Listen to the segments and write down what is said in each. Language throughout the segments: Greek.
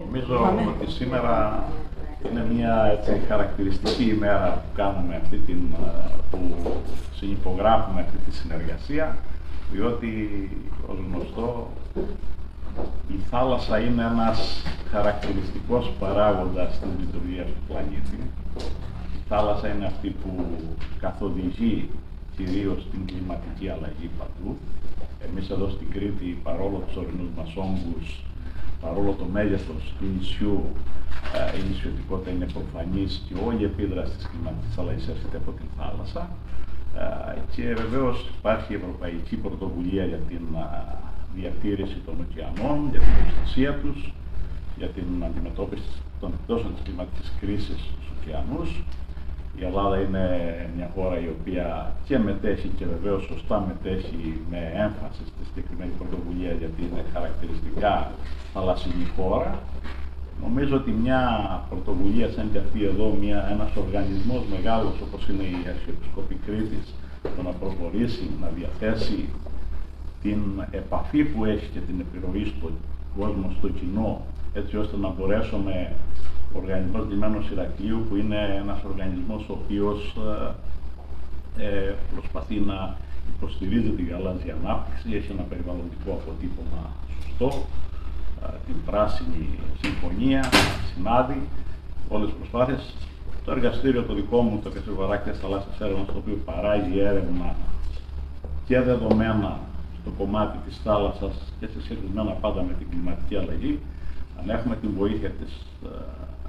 Νομίζω ότι σήμερα είναι μια χαρακτηριστική ημέρα που κάνουμε που συνυπογράφουμε αυτή τη συνεργασία, διότι ως γνωστό η θάλασσα είναι ένας χαρακτηριστικός παράγοντας της λειτουργίας του πλανήτη. Η θάλασσα είναι αυτή που καθοδηγεί κυρίως την κλιματική αλλαγή παντού. Εμείς εδώ στην Κρήτη, παρόλο τους ορεινούς μας όγκους, παρόλο το μέγεθος του νησιού, η νησιωτικότητα είναι προφανής και όλη η επίδραση της κλιματικής αλλαγής έρχεται από την θάλασσα. Και βεβαίως υπάρχει η Ευρωπαϊκή Πρωτοβουλία για την διατήρηση των ωκεανών, για την προστασία τους, για την αντιμετώπιση των επιπτώσεων της κλιματικής κρίσης στους ωκεανούς. Η Ελλάδα είναι μια χώρα η οποία και μετέχει και βεβαίως σωστά μετέχει με έμφαση στη συγκεκριμένη πρωτοβουλία, γιατί είναι χαρακτηριστικά θαλασσινή χώρα. Νομίζω ότι μια πρωτοβουλία σαν και αυτή εδώ, ένας οργανισμός μεγάλος όπως είναι η Αρχιεπισκοπή Κρήτης, το να προχωρήσει, να διαθέσει την επαφή που έχει και την επιρροή στον κόσμο, στο κοινό, έτσι ώστε να μπορέσουμε ο Οργανισμός Λιμένος Ηρακλείου, που είναι ένας οργανισμός ο οποίος προσπαθεί να υποστηρίζει την γαλάζια ανάπτυξη, έχει ένα περιβαλλοντικό αποτύπωμα σωστό, την πράσινη συμφωνία, συνάδει όλες τις προσπάθειες. Το εργαστήριο το δικό μου, το Κασιβαράκιας Θαλάσσιας Έρευνας, το οποίο παράγει έρευνα και δεδομένα στο κομμάτι της θάλασσας και σε σχετισμένα πάντα με την κλιματική αλλαγή, αν έχουμε την βοήθεια της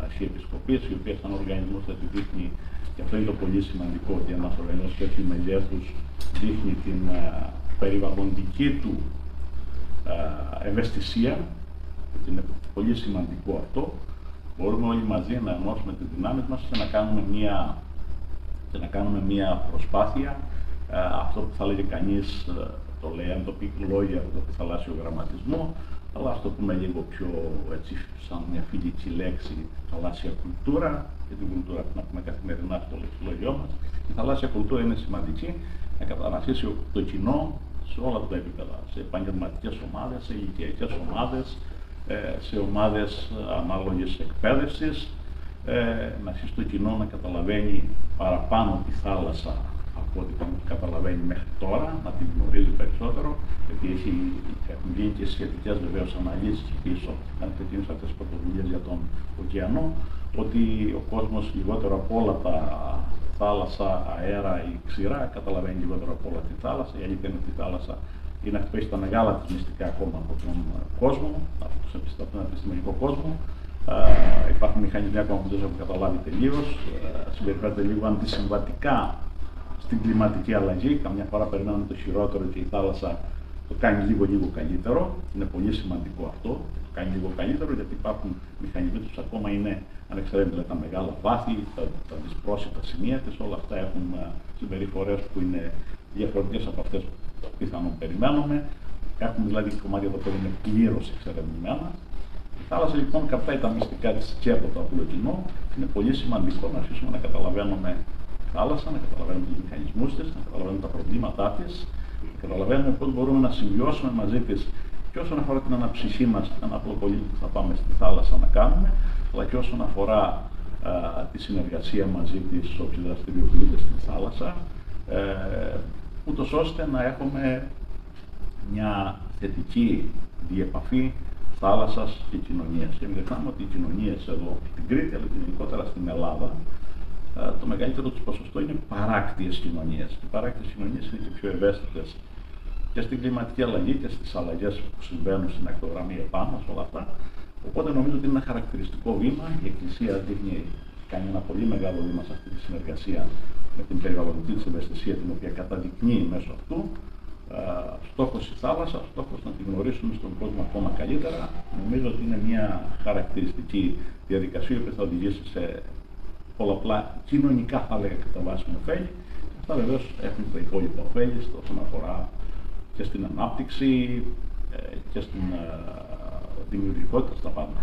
Αρχιεπισκοπής, η οποία σαν οργανισμός θα τη δείχνει, και αυτό είναι το πολύ σημαντικό, ότι ένας οργανισμός τέτοιου μεγέθους δείχνει την περιβαλλοντική του ευαισθησία, και είναι πολύ σημαντικό αυτό. Μπορούμε όλοι μαζί να ενώσουμε τις δυνάμεις μας και να κάνουμε μια προσπάθεια, αυτό που θα λέγει κανείς, το λέει, αν το πει λόγια, το θαλάσσιο γραμματισμό, αλλά ας το πούμε λίγο πιο έτσι, σαν μια φιλική λέξη, θαλάσσια κουλτούρα, και την κουλτούρα που να πούμε καθημερινά στο λεξιλόγιό μας. Η θαλάσσια κουλτούρα είναι σημαντική να κατανασίσει το κοινό σε όλα τα επίπεδα, σε επαγγελματικές ομάδες, σε ηλικιακές ομάδες, σε ομάδες ανάλογης εκπαίδευσης, να αρχίσει το κοινό να καταλαβαίνει παραπάνω τη θάλασσα από ό,τι καταλαβαίνει μέχρι τώρα, να την γνωρίζει περισσότερο, γιατί έχουν γίνει και σχετικές βεβαίως αναλύσεις πίσω, αν ξεκίνησαν αυτές τις πρωτοβουλίες για τον ωκεανό, ότι ο κόσμος λιγότερο από όλα τα θάλασσα, αέρα ή ξηρά καταλαβαίνει λιγότερο από όλα τη θάλασσα. Η αλήθεια είναι ότι η θάλασσα είναι αυτό που έχει τα μεγάλα της μυστικά ακόμα από τον κόσμο, από τον επιστημονικό κόσμο. Υπάρχουν μηχανισμοί ακόμα που δεν έχουν καταλάβει τελείως, συμπεριφέρονται λίγο αντισυμβατικά στην κλιματική αλλαγή. Καμιά φορά περιμένουμε το χειρότερο και η θάλασσα το κάνει λίγο καλύτερο. Είναι πολύ σημαντικό αυτό. Το κάνει λίγο καλύτερο, γιατί υπάρχουν μηχανισμοί που ακόμα είναι ανεξαρτήτως, τα μεγάλα βάθη, τα δυσπρόσιτα σημεία της, όλα αυτά έχουν συμπεριφορές που είναι διαφορετικές από αυτές που πιθανόν περιμένουμε. Έχουμε δηλαδή κομμάτια εδώ που είναι πλήρως εξερευνημένα. Η θάλασσα λοιπόν κρατάει τα μυστικά της και από το απλό κοινό. Είναι πολύ σημαντικό να αρχίσουμε να καταλαβαίνουμε τη θάλασσα, να καταλαβαίνουμε τους μηχανισμούς της, να καταλαβαίνουμε τα προβλήματά της, να καταλαβαίνουμε πώς μπορούμε να συμβιώσουμε μαζί της και όσον αφορά την αναψυχή μας, ένα απλό πολύ που θα πάμε στη θάλασσα να κάνουμε, αλλά και όσον αφορά τη συνεργασία μαζί της όσοι δραστηριοποιούνται στη θάλασσα, ούτως ώστε να έχουμε μια θετική διεπαφή θάλασσας και κοινωνίας. Και μην ξεχνάμε ότι οι κοινωνίες εδώ στην Κρήτη, αλλά και γενικότερα στην Ελλάδα, το μεγαλύτερο τους ποσοστό είναι παράκτιες κοινωνίες. Οι παράκτιες κοινωνίες είναι και πιο ευαίσθητες και στην κλιματική αλλαγή και στις αλλαγές που συμβαίνουν στην ακτογραμμή επάνω, όλα αυτά. Οπότε νομίζω ότι είναι ένα χαρακτηριστικό βήμα. Η Εκκλησία κάνει ένα πολύ μεγάλο βήμα σε αυτή τη συνεργασία με την περιβαλλοντική της ευαισθησία, την οποία καταδεικνύει μέσω αυτού. Στόχος η θάλασσα, στόχος να την γνωρίσουμε στον κόσμο ακόμα καλύτερα. Νομίζω ότι είναι μια χαρακτηριστική διαδικασία που θα οδηγήσει σε πολλαπλά κοινωνικά, θα λέγα, κατά βάση ωφέλη. Αυτά βεβαίως έχουν τα υπόλοιπα ωφέλη όσον αφορά και στην ανάπτυξη και στην δημιουργικότητα στα πάντα.